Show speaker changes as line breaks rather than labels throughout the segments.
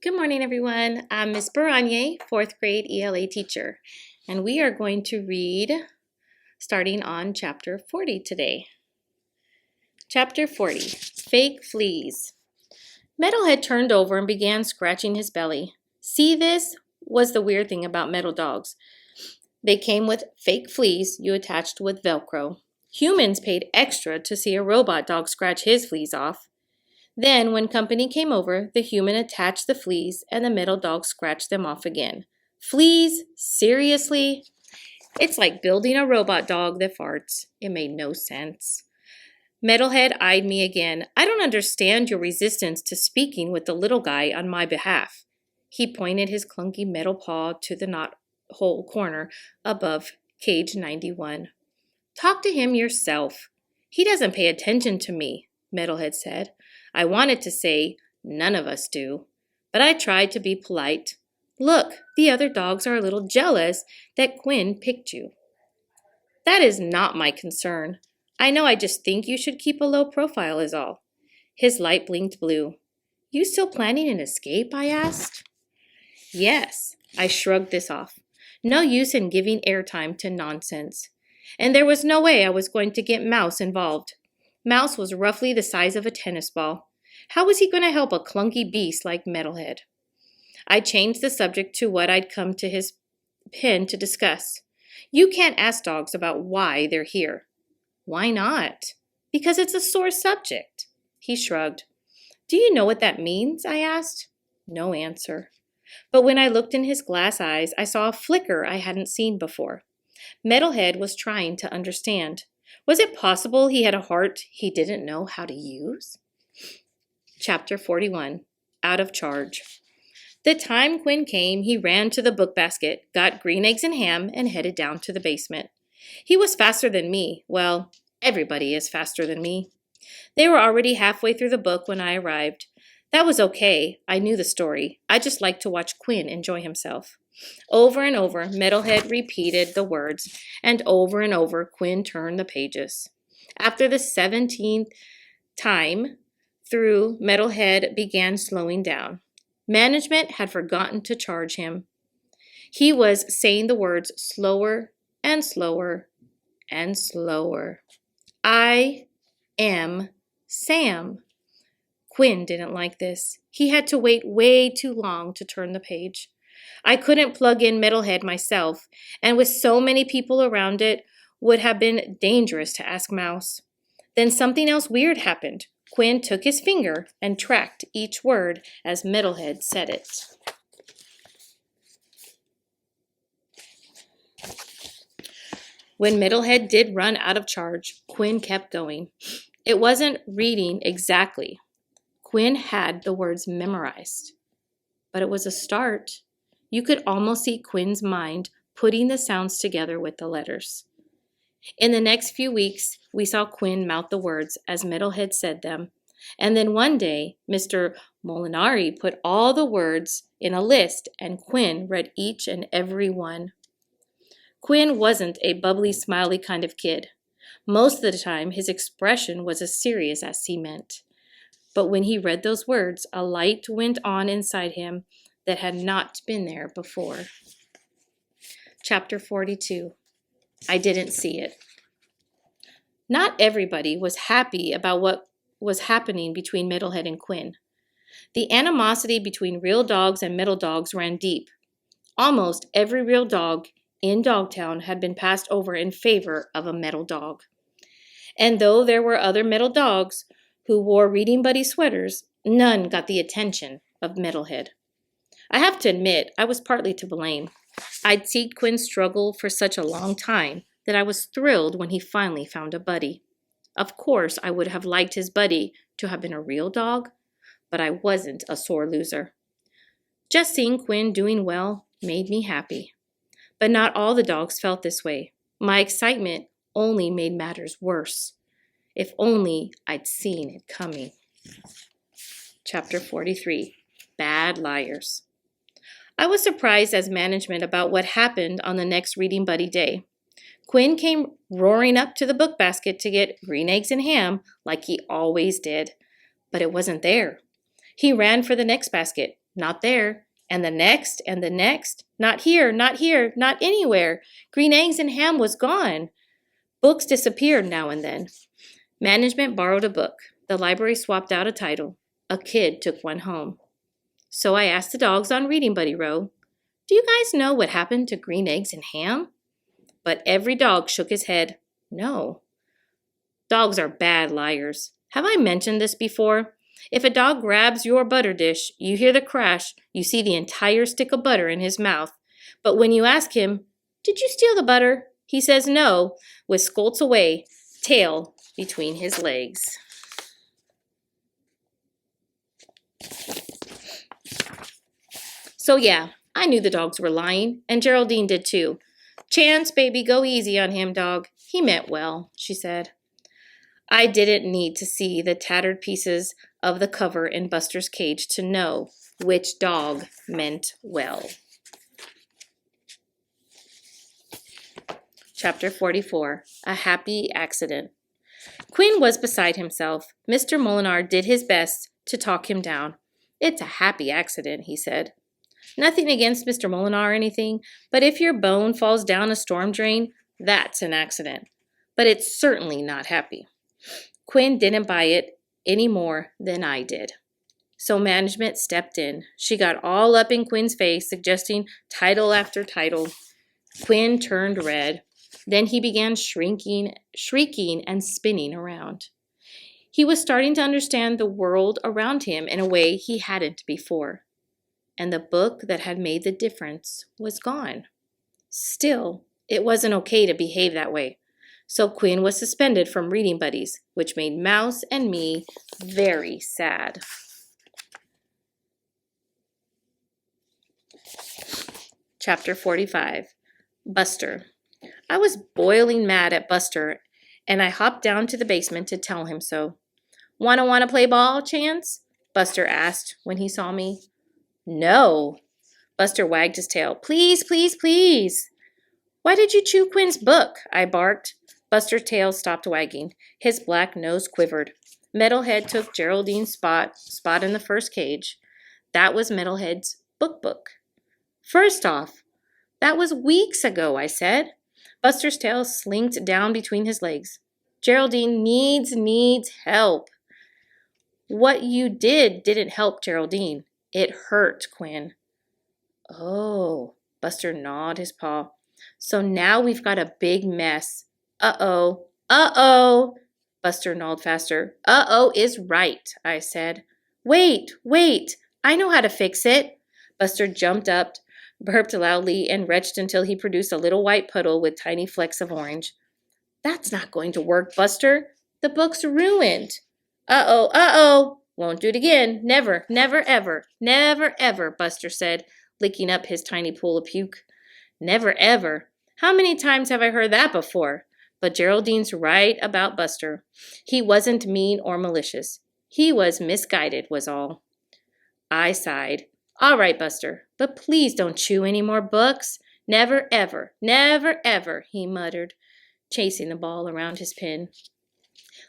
Good morning, everyone. I'm Ms. Baranier, 4th grade ELA teacher, and we are going to read starting on Chapter 40 today. Chapter 40, Fake Fleas. Metalhead turned over and began scratching his belly. See, this was the weird thing about metal dogs. They came with fake fleas you attached with Velcro. Humans paid extra to see a robot dog scratch his fleas off. Then, when company came over, the human attached the fleas and the metal dog scratched them off again. Fleas? Seriously? It's like building a robot dog that farts. It made no sense. Metalhead eyed me again. I don't understand your resistance to speaking with the little guy on my behalf. He pointed his clunky metal paw to the knot-hole corner above cage 91. Talk to him yourself. He doesn't pay attention to me, Metalhead said. I wanted to say, none of us do, but I tried to be polite. Look, the other dogs are a little jealous that Quinn picked you. That is not my concern. I know I just think you should keep a low profile is all. His light blinked blue. You still planning an escape? I asked. Yes, I shrugged this off. No use in giving airtime to nonsense. And there was no way I was going to get Mouse involved. Mouse was roughly the size of a tennis ball. How was he going to help a clunky beast like Metalhead? I changed the subject to what I'd come to his pen to discuss. You can't ask dogs about why they're here. Why not? Because it's a sore subject. He shrugged. Do you know what that means? I asked. No answer. But when I looked in his glass eyes, I saw a flicker I hadn't seen before. Metalhead was trying to understand. Was it possible he had a heart he didn't know how to use? Chapter 41, Out of Charge. The time Quinn came, he ran to the book basket, got green eggs and ham, and headed down to the basement. He was faster than me. Well, everybody is faster than me. They were already halfway through the book when I arrived. That was okay. I knew the story. I just liked to watch Quinn enjoy himself. Over and over, Metalhead repeated the words, and over Quinn turned the pages. After the 17th time through, Metalhead began slowing down. Management had forgotten to charge him. He was saying the words slower and slower and slower. I am Sam. Quinn didn't like this. He had to wait way too long to turn the page. I couldn't plug in Metalhead myself, and with so many people around it, would have been dangerous to ask Mouse. Then something else weird happened. Quinn took his finger and tracked each word as Metalhead said it. When Metalhead did run out of charge, Quinn kept going. It wasn't reading exactly. Quinn had the words memorized, but it was a start. You could almost see Quinn's mind putting the sounds together with the letters. In the next few weeks, we saw Quinn mouth the words as Metalhead said them, and then one day, Mr. Molinari put all the words in a list, and Quinn read each and every one. Quinn wasn't a bubbly, smiley kind of kid. Most of the time, his expression was as serious as cement. But when he read those words, a light went on inside him that had not been there before. Chapter 42. I didn't see it. Not everybody was happy about what was happening between Metalhead and Quinn. The animosity between real dogs and metal dogs ran deep. Almost every real dog in Dogtown had been passed over in favor of a metal dog. And though there were other metal dogs who wore Reading Buddy sweaters, none got the attention of Metalhead. I have to admit, I was partly to blame. I'd seen Quinn struggle for such a long time that I was thrilled when he finally found a buddy. Of course, I would have liked his buddy to have been a real dog, but I wasn't a sore loser. Just seeing Quinn doing well made me happy. But not all the dogs felt this way. My excitement only made matters worse. If only I'd seen it coming. Chapter 43, Bad Liars. I was surprised as management about what happened on the next Reading Buddy day. Quinn came roaring up to the book basket to get green eggs and ham like he always did, but it wasn't there. He ran for the next basket. Not there. And the next, and the next. Not here, not here, not anywhere. Green eggs and ham was gone. Books disappeared now and then. Management borrowed a book. The library swapped out a title. A kid took one home. So I asked the dogs on Reading Buddy Row, "Do you guys know what happened to green eggs and ham?" But every dog shook his head. No. Dogs are bad liars. Have I mentioned this before? If a dog grabs your butter dish, you hear the crash, you see the entire stick of butter in his mouth. But when you ask him, "Did you steal the butter?" he says no, with scolts away, tail between his legs. So yeah, I knew the dogs were lying, and Geraldine did too. "Chance, baby, go easy on him, dog. He meant well," she said. I didn't need to see the tattered pieces of the cover in Buster's cage to know which dog meant well. Chapter 44, A Happy Accident. Quinn was beside himself. Mr. Molinar did his best to talk him down. "It's a happy accident," he said. "Nothing against Mr. Molinar or anything, but if your bone falls down a storm drain, that's an accident. But it's certainly not happy." Quinn didn't buy it any more than I did. So management stepped in. She got all up in Quinn's face, suggesting title after title. Quinn turned red. Then he began shrieking and spinning around. He was starting to understand the world around him in a way he hadn't before. And the book that had made the difference was gone. Still, it wasn't okay to behave that way. So Quinn was suspended from Reading Buddies, which made Mouse and me very sad. Chapter 45, Buster. I was boiling mad at Buster, and I hopped down to the basement to tell him so. Wanna play ball, Chance?" Buster asked when he saw me. "No." Buster wagged his tail. "Please, please, please." "Why did you chew Quinn's book?" I barked. Buster's tail stopped wagging. His black nose quivered. Metalhead took Geraldine's spot in the first cage. That was Metalhead's book. "First off, that was weeks ago," I said. Buster's tail slinked down between his legs. "Geraldine needs help." "What you didn't help Geraldine. It hurt, Quinn." "Oh," Buster gnawed his paw. "So now we've got a big mess. Uh-oh. Uh-oh." Buster gnawed faster. "Uh-oh is right," I said. Wait. I know how to fix it." Buster jumped up, burped loudly, and retched until he produced a little white puddle with tiny flecks of orange. "That's not going to work, Buster. The book's ruined." Uh-oh. "Won't do it again. Never, ever," Buster said, licking up his tiny pool of puke. Never, ever. How many times have I heard that before? But Geraldine's right about Buster. He wasn't mean or malicious. He was misguided, was all. I sighed. "All right, Buster, but please don't chew any more books. Never, ever, he muttered, chasing the ball around his pen.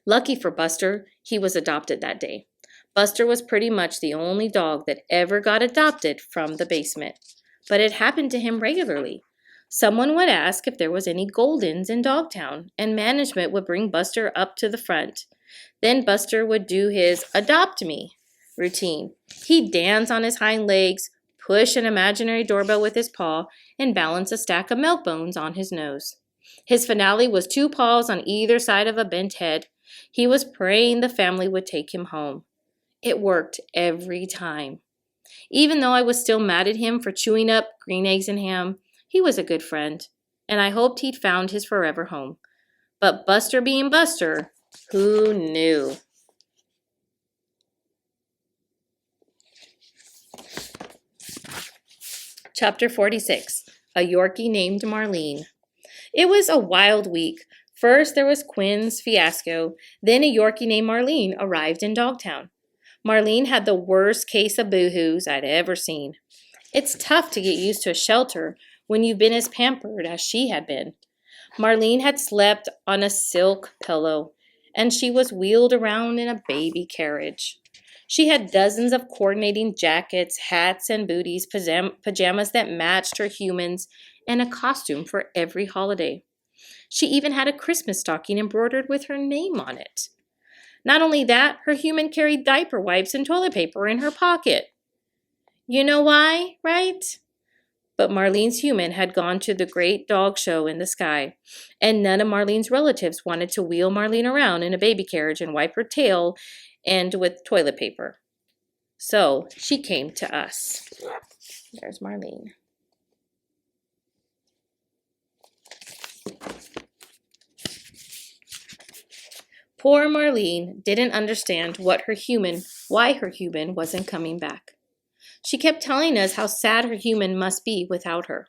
Lucky for Buster, he was adopted that day. Buster was pretty much the only dog that ever got adopted from the basement. But it happened to him regularly. Someone would ask if there was any Goldens in Dogtown, and management would bring Buster up to the front. Then Buster would do his "adopt me" routine. He'd dance on his hind legs, push an imaginary doorbell with his paw, and balance a stack of milk bones on his nose. His finale was 2 paws on either side of a bent head. He was praying the family would take him home. It worked every time. Even though I was still mad at him for chewing up green eggs and ham, he was a good friend, and I hoped he'd found his forever home. But Buster being Buster, who knew? Chapter 46, A Yorkie Named Marlene. It was a wild week. First, there was Quinn's fiasco. Then a Yorkie named Marlene arrived in Dogtown. Marlene had the worst case of boohoos I'd ever seen. It's tough to get used to a shelter when you've been as pampered as she had been. Marlene had slept on a silk pillow, and she was wheeled around in a baby carriage. She had dozens of coordinating jackets, hats, and booties, pajamas that matched her humans, and a costume for every holiday. She even had a Christmas stocking embroidered with her name on it. Not only that, her human carried diaper wipes and toilet paper in her pocket. You know why, right? But Marlene's human had gone to the great dog show in the sky, and none of Marlene's relatives wanted to wheel Marlene around in a baby carriage and wipe her tail and with toilet paper. So she came to us. There's Marlene. Poor Marlene didn't understand why her human wasn't coming back. She kept telling us how sad her human must be without her.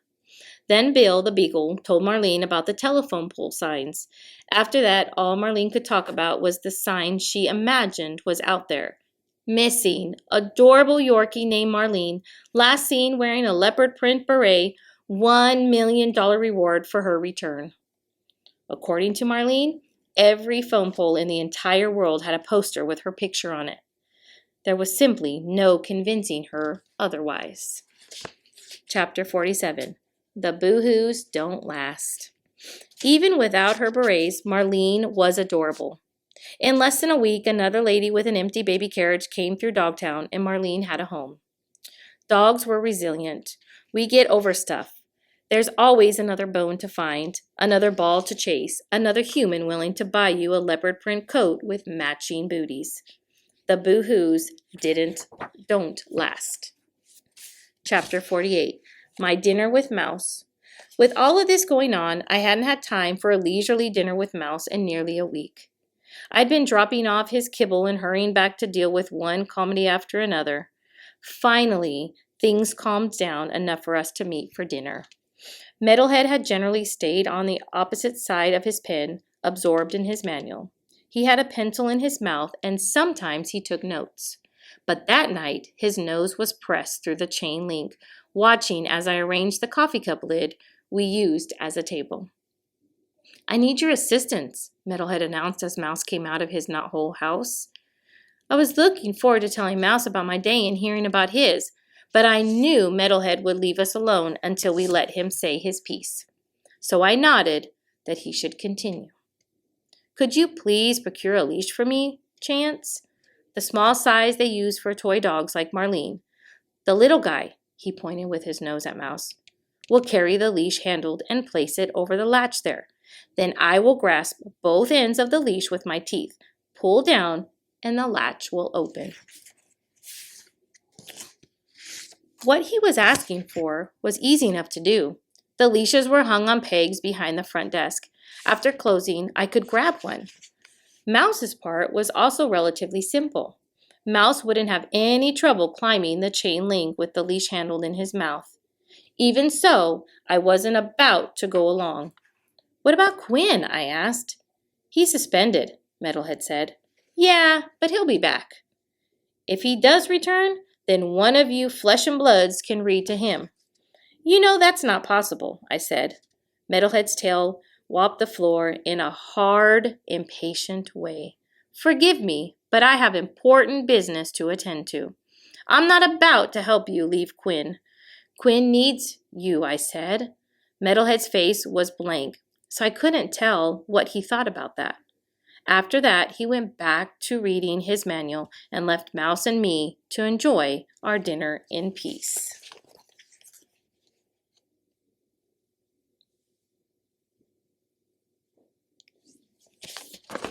Then Bill, the beagle, told Marlene about the telephone pole signs. After that, all Marlene could talk about was the sign she imagined was out there. Missing, adorable Yorkie named Marlene, last seen wearing a leopard print beret, $1 million reward for her return. According to Marlene, every phone pole in the entire world had a poster with her picture on it. There was simply no convincing her otherwise. Chapter 47. The Boo-Hoos Don't Last. Even without her berets, Marlene was adorable. In less than a week, another lady with an empty baby carriage came through Dogtown, and Marlene had a home. Dogs were resilient. We get over stuff. There's always another bone to find, another ball to chase, another human willing to buy you a leopard print coat with matching booties. The Boo-Hoos don't last. Chapter 48. My dinner with Mouse. With all of this going on, I hadn't had time for a leisurely dinner with Mouse in nearly a week. I'd been dropping off his kibble and hurrying back to deal with one comedy after another. Finally, things calmed down enough for us to meet for dinner. Metalhead had generally stayed on the opposite side of his pen, absorbed in his manual. He had a pencil in his mouth, and sometimes he took notes. But that night, his nose was pressed through the chain link, watching as I arranged the coffee cup lid we used as a table. I need your assistance, Metalhead announced as Mouse came out of his knothole house. I was looking forward to telling Mouse about my day and hearing about his, but I knew Metalhead would leave us alone until we let him say his piece. So I nodded that he should continue. Could you please procure a leash for me, Chance? The small size they use for toy dogs like Marlene. The little guy, he pointed with his nose at Mouse, will carry the leash handled and place it over the latch there. Then I will grasp both ends of the leash with my teeth, pull down, and the latch will open. What he was asking for was easy enough to do. The leashes were hung on pegs behind the front desk. After closing, I could grab one. Mouse's part was also relatively simple. Mouse wouldn't have any trouble climbing the chain link with the leash handled in his mouth. Even so, I wasn't about to go along. What about Quinn? I asked. He's suspended, Metalhead said. Yeah, but he'll be back. If he does return, then one of you flesh and bloods can read to him. You know that's not possible, I said. Metalhead's tail whopped the floor in a hard, impatient way. Forgive me, but I have important business to attend to. I'm not about to help you leave Quinn. Quinn needs you, I said. Metalhead's face was blank, so I couldn't tell what he thought about that. After that, he went back to reading his manual and left Mouse and me to enjoy our dinner in peace.